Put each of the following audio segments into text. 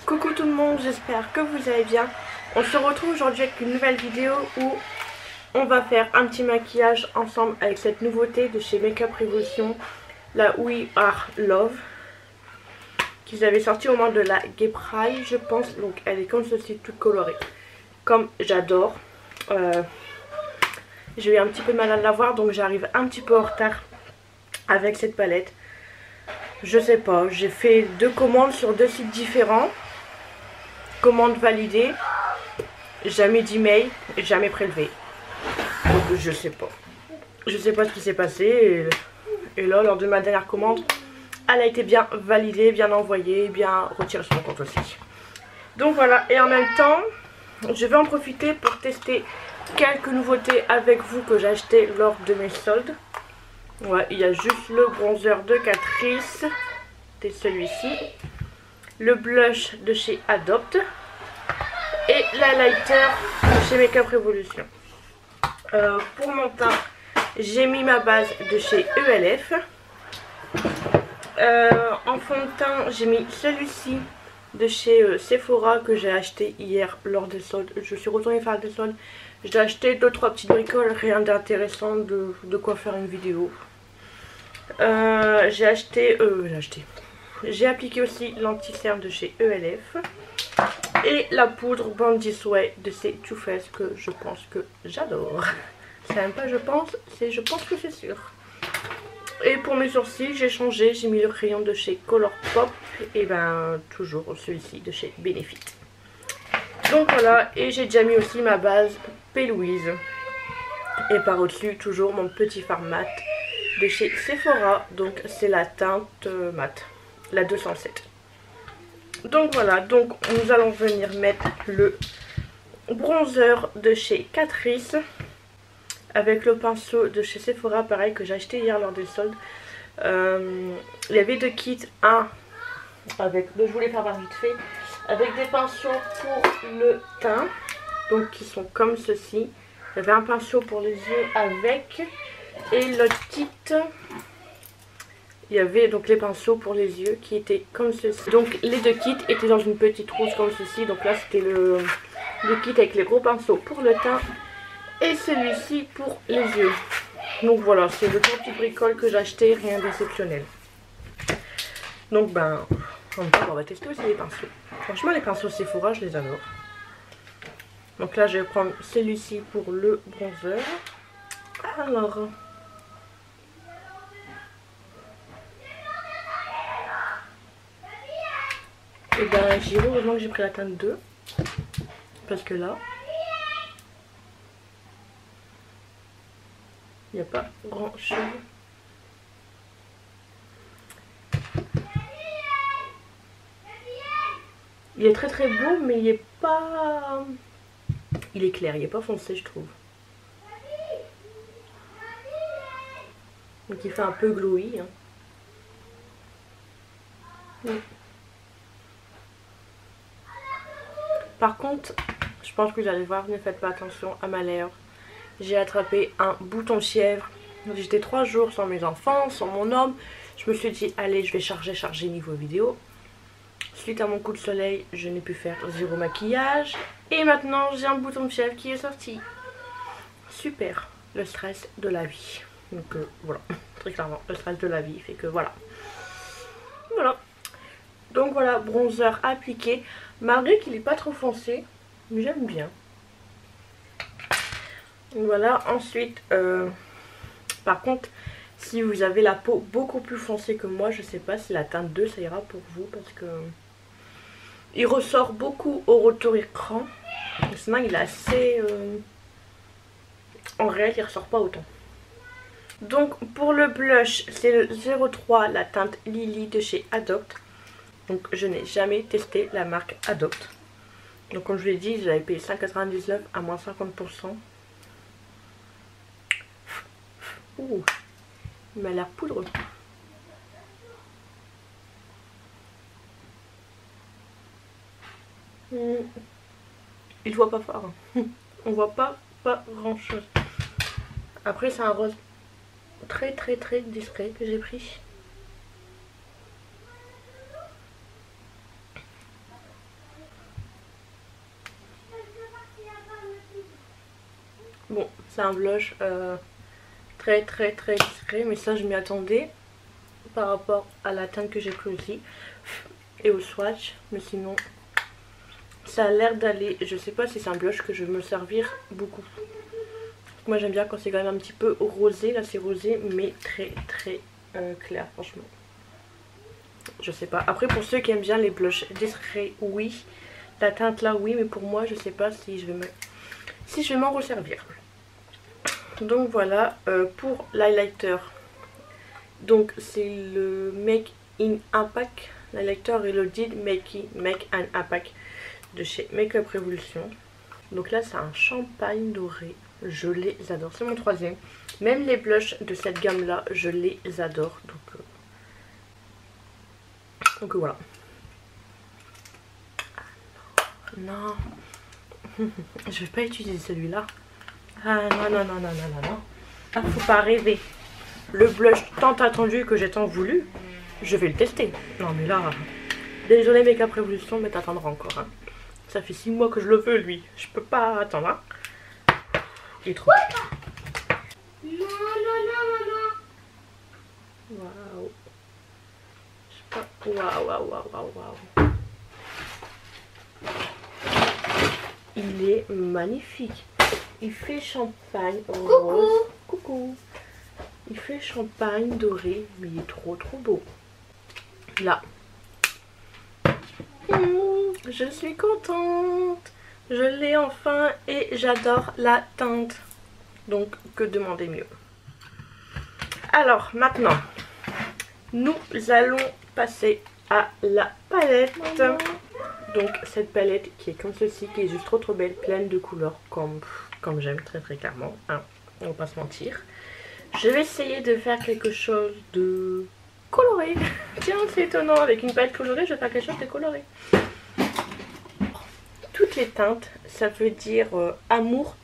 Coucou tout le monde, j'espère que vous allez bien. On se retrouve aujourd'hui avec une nouvelle vidéo où on va faire un petit maquillage ensemble avec cette nouveauté de chez Makeup Revolution, la We Are Love, qu'ils avaient sorti au moment de la Gay Pride, je pense. Donc elle est comme ceci, toute colorée, comme j'adore. J'ai eu un petit peu de mal à l'avoir, donc j'arrive un petit peu en retard avec cette palette. Je sais pas, j'ai fait 2 commandes sur 2 sites différents. Commande validée, jamais d'email, jamais prélevé. Donc je sais pas. Je sais pas ce qui s'est passé. Et là, lors de ma dernière commande, elle a été bien validée, bien envoyée, bien retirée sur mon compte aussi. Donc voilà, et en même temps, je vais en profiter pour tester quelques nouveautés avec vous que j'ai acheté lors de mes soldes. Ouais, il y a juste le bronzer de Catrice, c'est celui-ci. Le blush de chez Adopt et l'highlighter de chez Makeup Revolution. Pour mon teint, j'ai mis ma base de chez ELF. En fond de teint, j'ai mis celui-ci de chez Sephora que j'ai acheté hier lors des soldes. Je suis retournée faire des soldes. J'ai acheté 2-3 petites bricoles, rien d'intéressant, de quoi faire une vidéo. J'ai appliqué aussi l'anti-cerne de chez ELF et la poudre Bandit Sway de chez Too Faced que je pense que j'adore. C'est même pas je pense, c'est je pense que c'est sûr. Et pour mes sourcils, j'ai changé, j'ai mis le crayon de chez Colourpop et ben toujours celui-ci de chez Benefit. Donc voilà, et j'ai déjà mis aussi ma base P. Louise. Et par au-dessus, toujours mon petit fard mat de chez Sephora, donc c'est la teinte mat, la 207. Donc voilà, donc nous allons venir mettre le bronzer de chez Catrice avec le pinceau de chez Sephora, pareil, que j'ai acheté hier lors des soldes. Il y avait 2 kits, un avec, je voulais faire vite fait, avec des pinceaux pour le teint, donc qui sont comme ceci. Il y avait un pinceau pour les yeux avec, et l'autre kit, il y avait donc les pinceaux pour les yeux qui étaient comme ceci. Donc les 2 kits étaient dans une petite trousse comme ceci. Donc là c'était le kit avec les gros pinceaux pour le teint et celui-ci pour les yeux. Donc voilà, c'est le petit bricole que j'ai acheté, rien d'exceptionnel. Donc ben, en même temps on va tester aussi les pinceaux. Franchement les pinceaux Sephora je les adore. Donc là je vais prendre celui-ci pour le bronzer. Alors... et ben j'ai heureusement que j'ai pris la teinte 2. Parce que là, il n'y a pas grand chose. Il est très très beau mais il est pas... il est clair, il n'est pas foncé je trouve. Donc il fait un peu glowy. Hein. Par contre, je pense que vous allez voir, ne faites pas attention à ma lèvre. J'ai attrapé un bouton fièvre. J'étais 3 jours sans mes enfants, sans mon homme. Je me suis dit, allez, je vais charger niveau vidéo. Suite à mon coup de soleil, je n'ai pu faire 0 maquillage. Et maintenant, j'ai un bouton de fièvre qui est sorti. Super, le stress de la vie. Donc voilà, très clairement, le stress de la vie fait que voilà. Voilà. Donc voilà, bronzer appliqué. Malgré qu'il n'est pas trop foncé, mais j'aime bien. Voilà, ensuite, par contre, si vous avez la peau beaucoup plus foncée que moi, je sais pas si la teinte 2 ça ira pour vous parce que il ressort beaucoup au retour écran. Sinon, il est assez... en réel, il ressort pas autant. Donc pour le blush, c'est le 03, la teinte Lily de chez Adopt. Donc je n'ai jamais testé la marque Adopt. Donc comme je l'ai dit, j'avais payé 5,99 à moins 50%. Ouh, il m'a l'air poudreux. Il voit pas fort. On voit pas grand chose. Après c'est un rose très très très discret que j'ai pris. Bon, c'est un blush très discret, mais ça je m'y attendais par rapport à la teinte que j'ai pris aussi et au swatch, mais sinon ça a l'air d'aller. Je sais pas si c'est un blush que je vais me servir beaucoup. Moi j'aime bien quand c'est quand même un petit peu rosé, là c'est rosé mais très clair franchement. Je sais pas, après pour ceux qui aiment bien les blushs discrets, oui, la teinte là oui, mais pour moi je sais pas si je vais m'en resservir. Donc voilà, pour l'highlighter, donc c'est le Make in Impact, l'highlighter Reloaded Make an Impact de chez Makeup Revolution. Donc là c'est un champagne doré, je les adore, c'est mon troisième. Même les blushs de cette gamme là, je les adore, donc voilà. Non, je vais pas utiliser celui-là. Ah non. Ah, faut pas rêver. Le blush tant attendu que j'ai tant voulu, je vais le tester. Non mais là, désolé Makeup Revolution, mais t'attendras encore. Hein. Ça fait 6 mois que je le veux lui. Je peux pas attendre. Hein. Il est trop. Non. Waouh. Je sais pas. Waouh. Il est magnifique. Il fait champagne rose. Coucou. Il fait champagne doré, mais il est trop beau. Là. Je suis contente. Je l'ai enfin et j'adore la teinte. Donc, que demander mieux. Alors, maintenant, nous allons passer à la palette. Donc, cette palette qui est comme ceci, qui est juste trop belle, pleine de couleurs, comme j'aime très clairement. Hein, on va pas se mentir. Je vais essayer de faire quelque chose de coloré. Tiens, c'est étonnant, avec une palette colorée, je vais faire quelque chose de coloré. Toutes les teintes, ça veut dire amour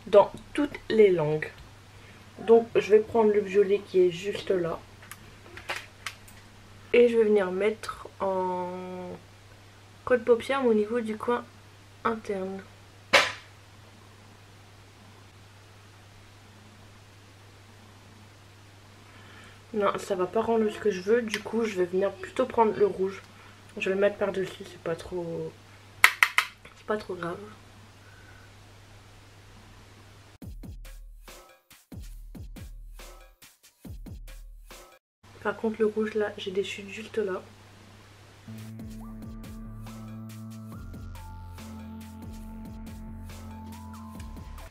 dans toutes les langues. Donc je vais prendre le violet qui est juste là. Et je vais venir mettre en creux de paupière au niveau du coin interne. Non, ça va pas rendre ce que je veux, du coup je vais venir plutôt prendre le rouge. Je vais le mettre par dessus, c'est pas trop grave. Par contre le rouge là, j'ai des chutes juste là.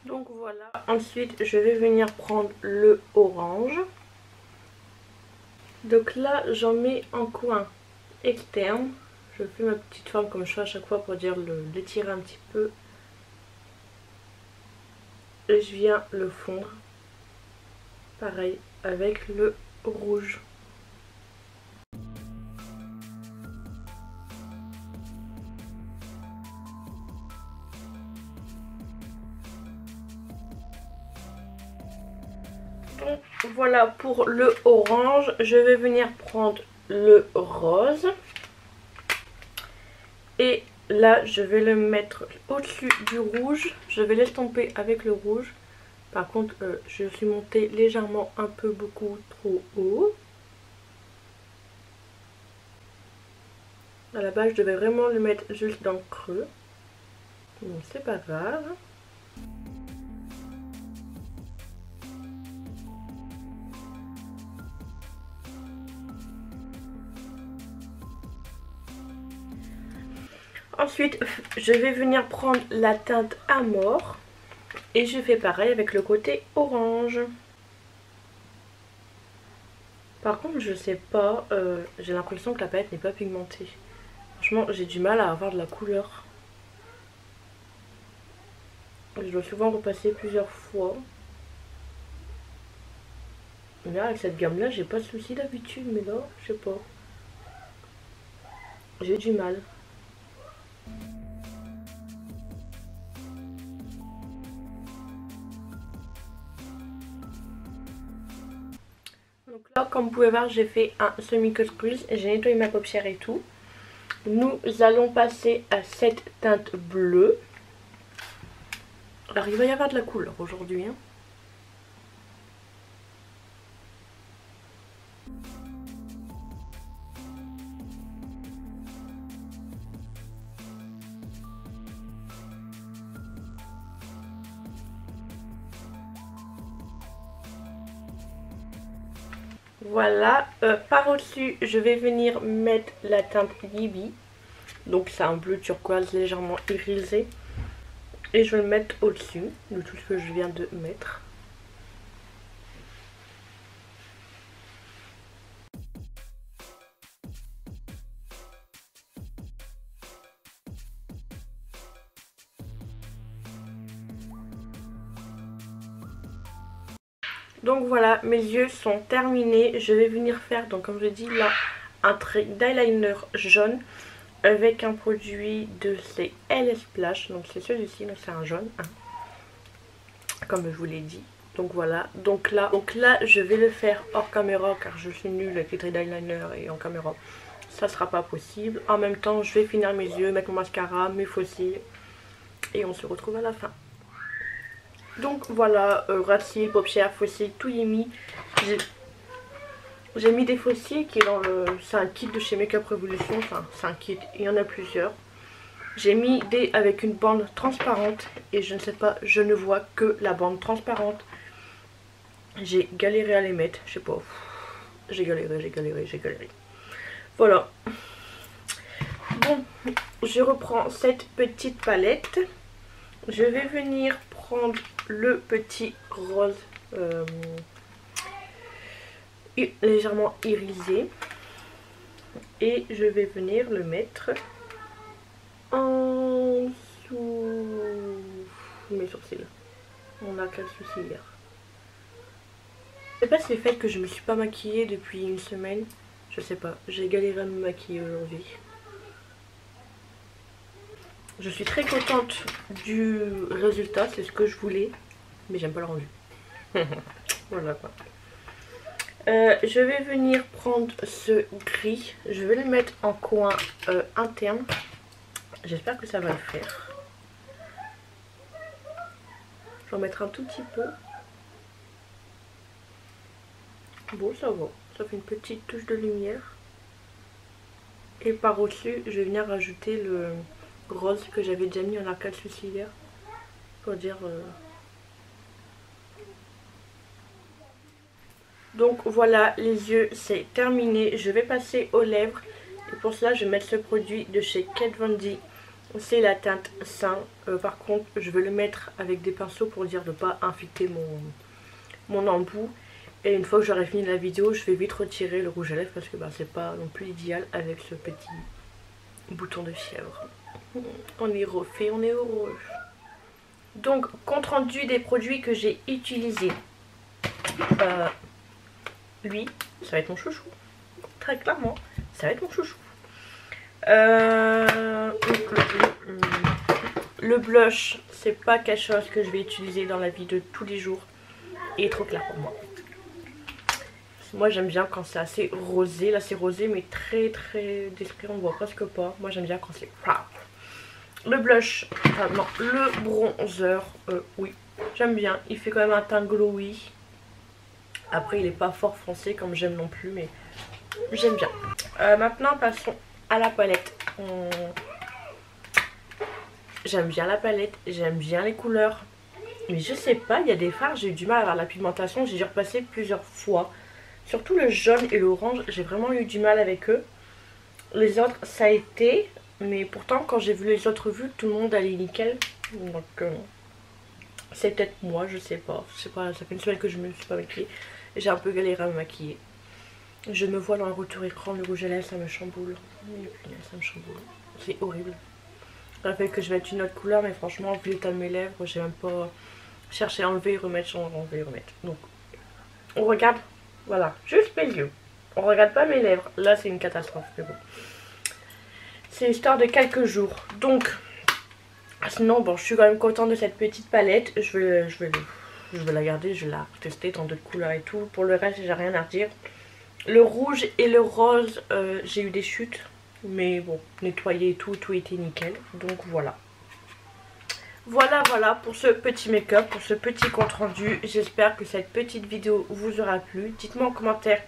Donc voilà, ensuite je vais venir prendre le orange. Donc là j'en mets en coin externe. Je fais ma petite forme comme je fais à chaque fois pour dire l'étirer un petit peu. Et je viens le fondre. Pareil avec le rouge. Donc voilà pour le orange. Je vais venir prendre le rose. Et là je vais le mettre au-dessus du rouge. Je vais l'estomper avec le rouge. Par contre je suis montée légèrement un peu beaucoup trop haut. À la base je devais vraiment le mettre juste dans le creux. Bon, c'est pas grave. Ensuite, je vais venir prendre la teinte Amore et je fais pareil avec le côté orange. Par contre, je sais pas, j'ai l'impression que la palette n'est pas pigmentée. Franchement, j'ai du mal à avoir de la couleur. Je dois souvent repasser plusieurs fois. Mais là, avec cette gamme-là, j'ai pas de soucis d'habitude, mais là, je sais pas. J'ai du mal. Donc là, comme vous pouvez voir, j'ai fait un semi-cut crease. J'ai nettoyé ma paupière et tout. Nous allons passer à cette teinte bleue. Alors il va y avoir de la couleur aujourd'hui, hein. Voilà, par-dessus, je vais venir mettre la teinte Yibi. Donc c'est un bleu turquoise légèrement irisé. Et je vais le mettre au-dessus de tout ce que je viens de mettre. Donc voilà, mes yeux sont terminés. Je vais venir faire, donc comme je dis là, un trait d'eyeliner jaune avec un produit de chez LS Splash. Donc c'est celui-ci, mais c'est un jaune, hein, comme je vous l'ai dit. Donc voilà, donc là je vais le faire hors caméra car je suis nulle avec les traits d'eyeliner et en caméra ça sera pas possible. En même temps je vais finir mes yeux, mettre mon mascara, mes faux cils et on se retrouve à la fin. Donc voilà, ras de cils, paupières, faux cils, tout y est mis. J'ai mis des faux cils qui est dans le... C'est un kit de chez Makeup Revolution, enfin c'est un kit, il y en a plusieurs. J'ai mis des avec une bande transparente et je ne sais pas, je ne vois que la bande transparente. J'ai galéré à les mettre, je sais pas, j'ai galéré. Voilà. Bon, je reprends cette petite palette. Je vais venir prendre le petit rose légèrement irisé. Et je vais venir le mettre en dessous mes sourcils. On a quel souci hier. Je sais pas si c'est le fait que je me suis pas maquillée depuis une semaine. Je sais pas, j'ai galéré à me maquiller aujourd'hui. Je suis très contente du résultat, c'est ce que je voulais. Mais j'aime pas le rendu. Voilà quoi. Je vais venir prendre ce gris. Je vais le mettre en coin interne. J'espère que ça va le faire. Je vais en mettre un tout petit peu. Bon, ça va. Ça fait une petite touche de lumière. Et par-dessus, je vais venir rajouter le rose que j'avais déjà mis en arcade sourcilière. Pour dire... Donc voilà, les yeux, c'est terminé. Je vais passer aux lèvres. Et pour cela, je vais mettre ce produit de chez Kat Von D. C'est la teinte Saint. Par contre, je vais le mettre avec des pinceaux pour dire de ne pas infecter mon embout. Et une fois que j'aurai fini la vidéo, je vais vite retirer le rouge à lèvres parce que c'est pas non plus idéal avec ce petit bouton de fièvre. On est refait, on est heureux. Donc, compte rendu des produits que j'ai utilisés. Lui, ça va être mon chouchou. Très clairement, ça va être mon chouchou. Le blush, c'est pas quelque chose que je vais utiliser dans la vie de tous les jours. Il est trop clair pour moi. Moi j'aime bien quand c'est assez rosé. Là c'est rosé mais très discret, on voit presque pas. Moi j'aime bien quand c'est... Le blush, non, le bronzer, oui, j'aime bien. Il fait quand même un teint glowy. Après il est pas fort foncé comme j'aime non plus, mais j'aime bien. Maintenant passons à la palette. J'aime bien la palette, j'aime bien les couleurs. Mais je sais pas, il y a des fards, j'ai eu du mal à avoir la pigmentation. J'ai dû repasser plusieurs fois. Surtout le jaune et l'orange, j'ai vraiment eu du mal avec eux. Les autres, ça a été. Mais pourtant, quand j'ai vu les autres vues, tout le monde allait nickel. Donc, c'est peut-être moi, je sais pas. Je sais pas, ça fait une semaine que je me suis pas maquillée. J'ai un peu galéré à me maquiller. Je me vois dans le retour écran, le rouge à lèvres, ça me chamboule. Ça me chamboule. C'est horrible. Ça fait que je vais mettre une autre couleur, mais franchement, vu l'état de mes lèvres, j'ai même pas cherché à enlever, remettre, enlever, remettre. Donc, on regarde. Voilà, juste mes yeux. On regarde pas mes lèvres. Là, c'est une catastrophe. Mais bon. C'est histoire de quelques jours. Donc, sinon, bon, je suis quand même contente de cette petite palette. Je vais la garder. Je vais la tester dans d'autres couleurs et tout. Pour le reste, j'ai rien à redire. Le rouge et le rose, j'ai eu des chutes. Mais bon, nettoyé et tout, tout était nickel. Donc, voilà. Voilà pour ce petit make-up, pour ce petit compte rendu. J'espère que cette petite vidéo vous aura plu. Dites-moi en commentaire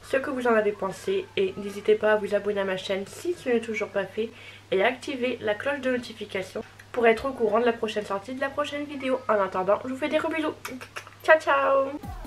ce que vous en avez pensé et n'hésitez pas à vous abonner à ma chaîne si ce n'est toujours pas fait et à activer la cloche de notification pour être au courant de la prochaine sortie de la prochaine vidéo. En attendant, je vous fais des gros bisous. Ciao ciao.